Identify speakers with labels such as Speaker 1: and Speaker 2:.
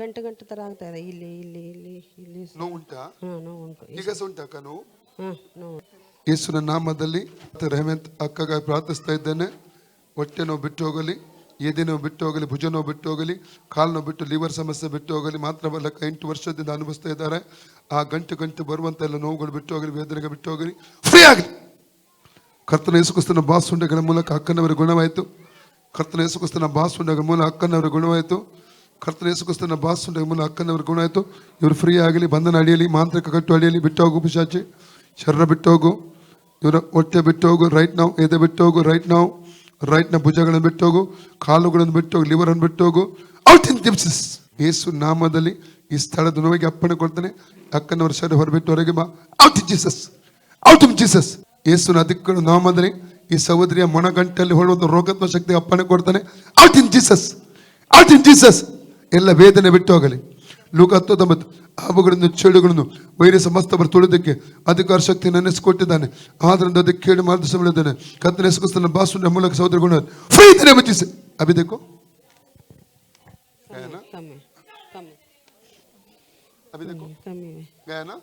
Speaker 1: ಗಂಟೆ ಗಂಟೆ ಥರ ಆಗ್ತಾ ಇದೆ. ಇಲ್ಲಿ ಇಲ್ಲಿ ಇಲ್ಲಿ ಇಲ್ಲಿ
Speaker 2: ನೋವು ಉಂಟಾ?
Speaker 1: ನೋವು ಉಂಟು.
Speaker 2: ಈಗ ಸಹ ಉಂಟಾ ಅಕ್ಕ ನೋವು?
Speaker 1: ನೋವು.
Speaker 2: ಯೇಸುವಿನ ನಾಮದಲ್ಲಿ ರೆಹಮತ್ ಅಕ್ಕಗಾಗಿ ಪ್ರಾರ್ಥಿಸ್ತಾ ಇದ್ದೇನೆ. ಹೊಟ್ಟೆ ನೋವು ಬಿಟ್ಟು ಹೋಗಲಿ, ಎದೆ ನೋವು ಬಿಟ್ಟು ಹೋಗಲಿ, ಭುಜ ನೋವು ಬಿಟ್ಟು ಹೋಗಲಿ, ಕಾಲು ನೋವು ಬಿಟ್ಟು, ಲಿವರ್ ಸಮಸ್ಯೆ ಬಿಟ್ಟು ಹೋಗಲಿ. ಮಾತ್ರವಲ್ಲ 8 ವರ್ಷದಿಂದ ಅನುಭವಿಸ್ತಾ ಇದ್ದಾರೆ. ಆ ಗಂಟು ಬರುವಂತ ಎಲ್ಲ ನೋವುಗಳು ಬಿಟ್ಟು ಹೋಗಲಿ, ವೇದನೆಗೆ ಬಿಟ್ಟು ಹೋಗಲಿ, ಫ್ರೀ ಆಗಲಿ. ಕರ್ತನ ಯೇಸುಕ್ರಿಸ್ತನ ಬಾಸುಂಡೆಗಳ ಮೂಲಕ ಅಕ್ಕನವರ ಗುಣವಾಯಿತು. ಕರ್ತನ ಯೇಸುಕ್ರಿಸ್ತನ ಬಾಸುಂಡೆಗಳ ಮೂಲಕ ಅಕ್ಕನವರ ಗುಣವಾಯಿತು. ಕರ್ತನ ಯೇಸುಕ್ರಿಸ್ತನ ಬಾಸುಂಡೆಗಳ ಮೂಲಕ ಅಕ್ಕನವರ ಗುಣವಾಯಿತು. ಇವರು ಫ್ರೀ ಆಗಲಿ, ಬಂಧನ ಅಡಿಯಲಿ, ಮಾಂತ್ರಿಕ ಕಟ್ಟು ಅಡಿಯಲಿ. ಬಿಟ್ಟು ಹೋಗು ಪಿಶಾಚಿ, ಶರೀರ ಬಿಟ್ಟು ಹೋಗು, ಇವರ ಹೊಟ್ಟೆ ಬಿಟ್ಟು ಹೋಗು ರೈಟ್ ನಾವು, ಎದೆ ಬಿಟ್ಟು ಹೋಗು ರೈಟ್ ನಾವು, ರೈಟ್ ನ ಭುಜಗಳನ್ನು ಬಿಟ್ಟು ಹೋಗು, ಕಾಲುಗಳನ್ನು ಬಿಟ್ಟು ಹೋಗು, ಲಿವರ್ ಅನ್ನು ಬಿಟ್ಟು ಹೋಗು. Out in ಜಿಪ್ಸಿಸ್. ಯೇಸು ನಾಮದಲ್ಲಿ ಈ ಸ್ಥಳದ ನೋವಿಗೆ ಅಪ್ಪಣೆ ಕೊಡ್ತಾನೆ. ಅಕ್ಕನವರ ಶರೀರ ಹೊರಬಿಟ್ಟು ಹೊರಗೆ ಬಾ. Out in Jesus, out in Jesus. ಯೇಸುನ ಅಧಿಕ ನಾಮದಲ್ಲಿ ಈ ಸಹೋದರಿಯ ಮೊಣಗಂಟಲ್ಲಿ ಹೊಳುವಂತ ರೋಗತ್ವ ಶಕ್ತಿ ಅಪ್ಪಣೆ ಕೊಡ್ತಾನೆ. Out in Jesus, out in Jesus. ಎಲ್ಲ ವೇದನೆ ಬಿಟ್ಟು ಹೋಗಲಿ. ಲೂಕ 19 ಹಾವುಗಳನ್ನು, ಚೇಳುಗಳನ್ನು, ವೈರಸ್ ಸಮಸ್ತವರು ತುಳಿದಕ್ಕೆ ಅಧಿಕಾರ ಶಕ್ತಿ ನೆನೆಸಿಕೊಟ್ಟಿದ್ದಾನೆ. ಆದ್ರಿಂದ ಅದಕ್ಕೆ ಕೇಳಿ ಮಾರ್ಗದರ್ಶನ ಕರ್ತನ ಯೇಸುಕ್ರಿಸ್ತನ ಬಾಸುಂಡೆ ಮೂಲಕ ಸಹೋದರ ಗುಣ ಫ್ರೀ ಇದ್ದಾನೆ. ಬಚ್ಚಿಸಿ ಅಭಿ देखो
Speaker 1: कम है,
Speaker 2: अभी देखो
Speaker 1: कम है,
Speaker 2: गया ना.